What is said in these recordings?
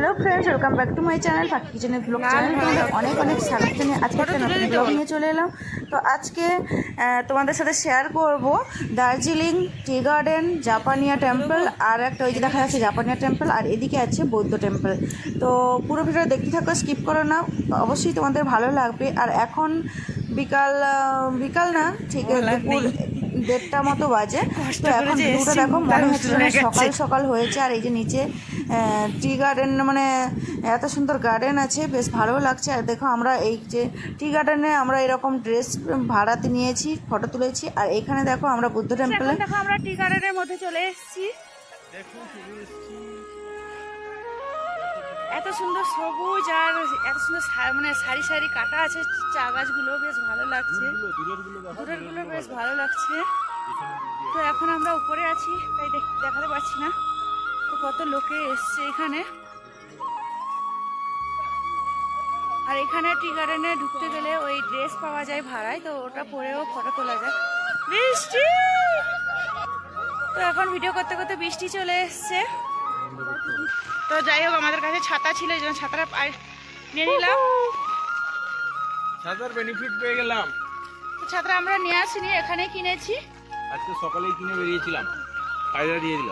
Hello friends, welcome back to my channel পাখি কিচেনের blog channel. তোমাদের অনেক অনেক স্বাগত জানিয়ে আজকে একটা নতুন ব্লগ নিয়ে চলে এলাম। তো আজকে তোমাদের সাথে শেয়ার করব দার্জিলিং টি গার্ডেন, জাপানিয়া টেম্পল, আর একটা ওই যে দেখা যাচ্ছে জাপানিয়া টেম্পল, আর এদিকে আছে বৌদ্ধ টেম্পল। তো পুরো ভিডিও দেখতে থাকো, স্কিপ করো না, অবশ্যই তোমাদের ভালো লাগবে। আর এখন বিকাল বিকাল না, ঠিক দুপুর 1:30 মতো বাজে। তো এখন ভিউটা দেখো, মনে হচ্ছে যেন সকাল সকাল হয়েছে। আর এই যে নিচে টি গার্ডেন, মানে এত সুন্দর গার্ডেন আছে, বেশ ভালো লাগছে। আর দেখো আমরা এই যে টি গার্ডেনে আমরা এরকম ড্রেস ভাড়াতে নিয়েছি, ফটো তুলেছি। আর এখানে দেখো আমরা বুদ্ধ টেম্পলে, দেখো আমরা টি গার্ডেনের মধ্যে চলে এসেছি। এত সুন্দর সবুজ আর এত সুন্দর মানে সারি সারি কাটা আছে চা গাছগুলো, বেশ ভালো লাগছে। দূরের গুলো বেশ ভালো লাগছে। তো এখন আমরা উপরে আছি, তাই দেখাতে পারছি না। তো কত লোকে এসছে এখানে। আর এখানে টি গার্ডেনে ঢুকতে গেলে ওই ড্রেস পাওয়া যায় ভাড়ায়, তো ওটা পরেও ফটো তোলা যায়। বৃষ্টি, তো এখন ভিডিও করতে করতে বৃষ্টি চলে এসছে। তো যাই হোক, আমাদের কাছে ছাতা ছিল, এই জন্য ছাতাটা নিয়ে নিলাম। ছাতার বেনিফিট পেয়ে গেলাম। ছাতা আমরা নিয়ে আসিনি, এখানে কিনেছি। আজকে সকালেই কিনে বেরিয়েছিলাম, ফায়দা দিয়ে দিল।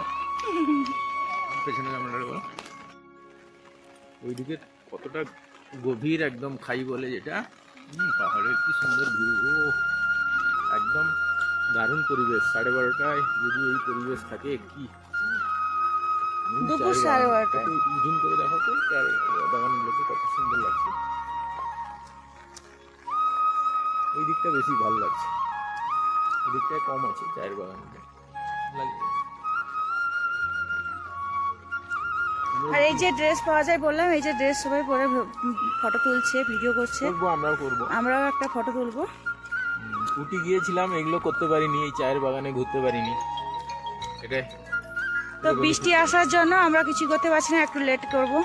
পেছনে ক্যামেরাটা বলো, ওইদিকে কতটা গভীর একদম খাই বলে যেটা, পাহাড়ের কি সুন্দর ভিউ। একদম দারুণ পরিবেশ। 12:30টায় যদি এই পরিবেশ থাকে, কি দুপুর 12:30টায় জুম করে দেখো তো চার বাগানগুলোকে কত সুন্দর লাগছে। ওই দিকটা বেশি ভালো লাগছে, ওই দিকটায় কম আছে চায়ের বাগানটা লাগছে। আর এই যে ড্রেস পাওয়া যায় বললাম, এই যে ড্রেস সবাই পরে ফটো তুলছে, ভিডিও করছে। আমরাও করবো, আমরাও একটা ফটো তুলবো। উটি গিয়েছিলাম, এগুলো করতে পারিনি, এই চায়ের বাগানে ঘুরতে পারিনি। এটাই তো বৃষ্টি আসার জন্য আমরা কিছু করতে পারছি না, একটু লেট করবো।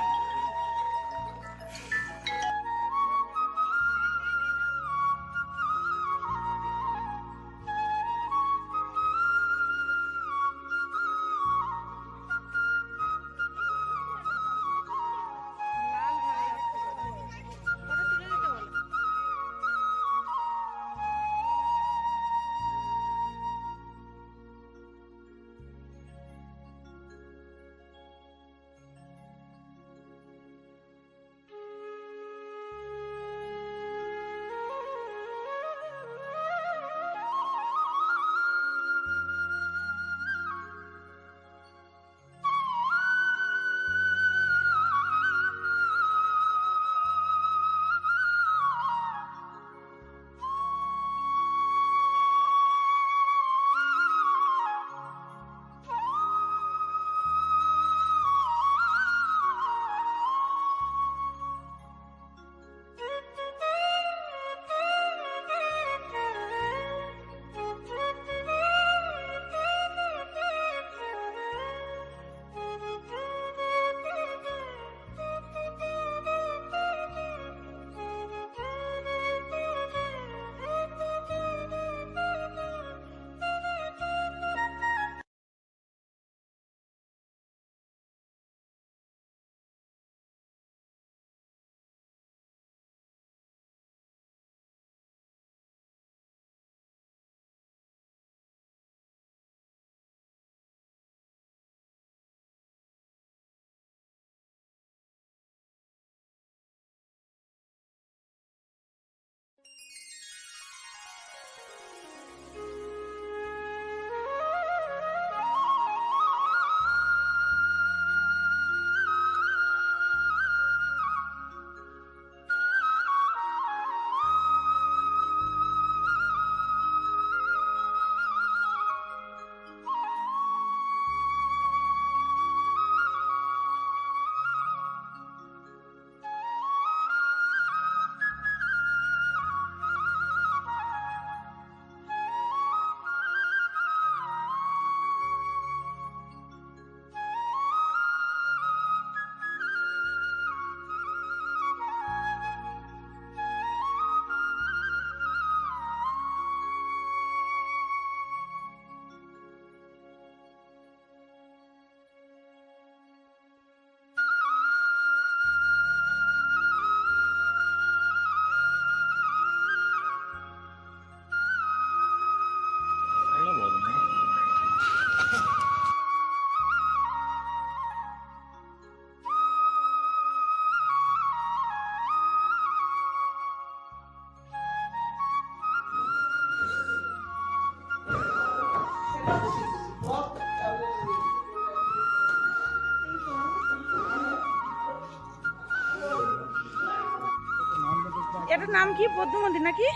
এটার নাম কি? বৌদ্ধ মন্দির নাকি?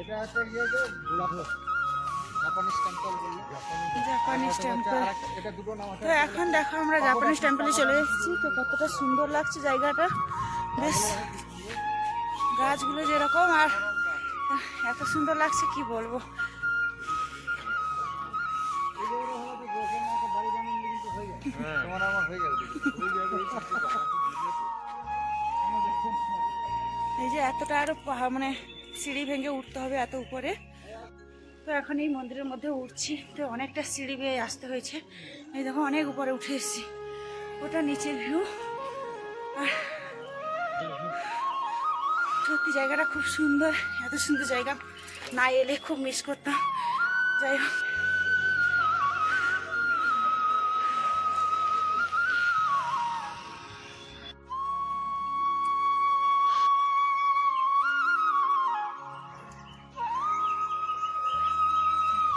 এটা হচ্ছে গিয়ে যে বুড়াঘর জাপানিজ টেম্পল বললো। Japanese temple. এটা দুটো নাম আছে। তো এখন দেখো আমরা জাপানিজ টেম্পলে চলে এসেছি। তো কতটা সুন্দর লাগছে জায়গাটা, বেশ গাছগুলো যেরকম আর এত সুন্দর লাগছে কি বলবো। বাড়ি বানানো কিন্তু হয়ে যায়, তোমার আমার হয়ে যাবে। এই যে এতটা আরো মানে সিঁড়ি ভেঙে উঠতে হবে এত উপরে। তো এখন এই মন্দিরের মধ্যে উঠছি, তো অনেকটা সিঁড়ি বেয়ে আসতে হয়েছে। এই দেখো অনেক উপরে উঠে এসেছি, ওটা নিচের ভিউ। আর সত্যি জায়গাটা খুব সুন্দর, এত সুন্দর জায়গা না এলে খুব মিস করতাম। যাই হোক,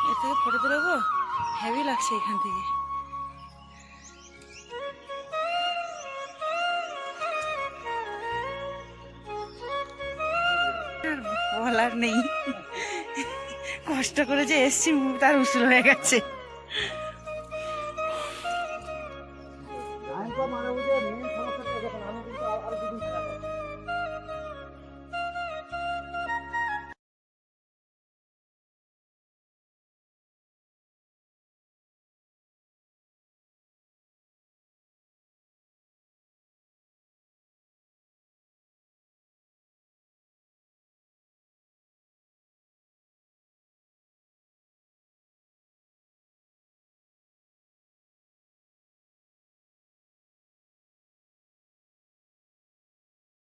এর থেকে ফটো তুলবো, হেভি লাগছে এখান থেকে। আর বলার নেই, কষ্ট করে যে এসছি মুখ তার উসুল হয়ে গেছে।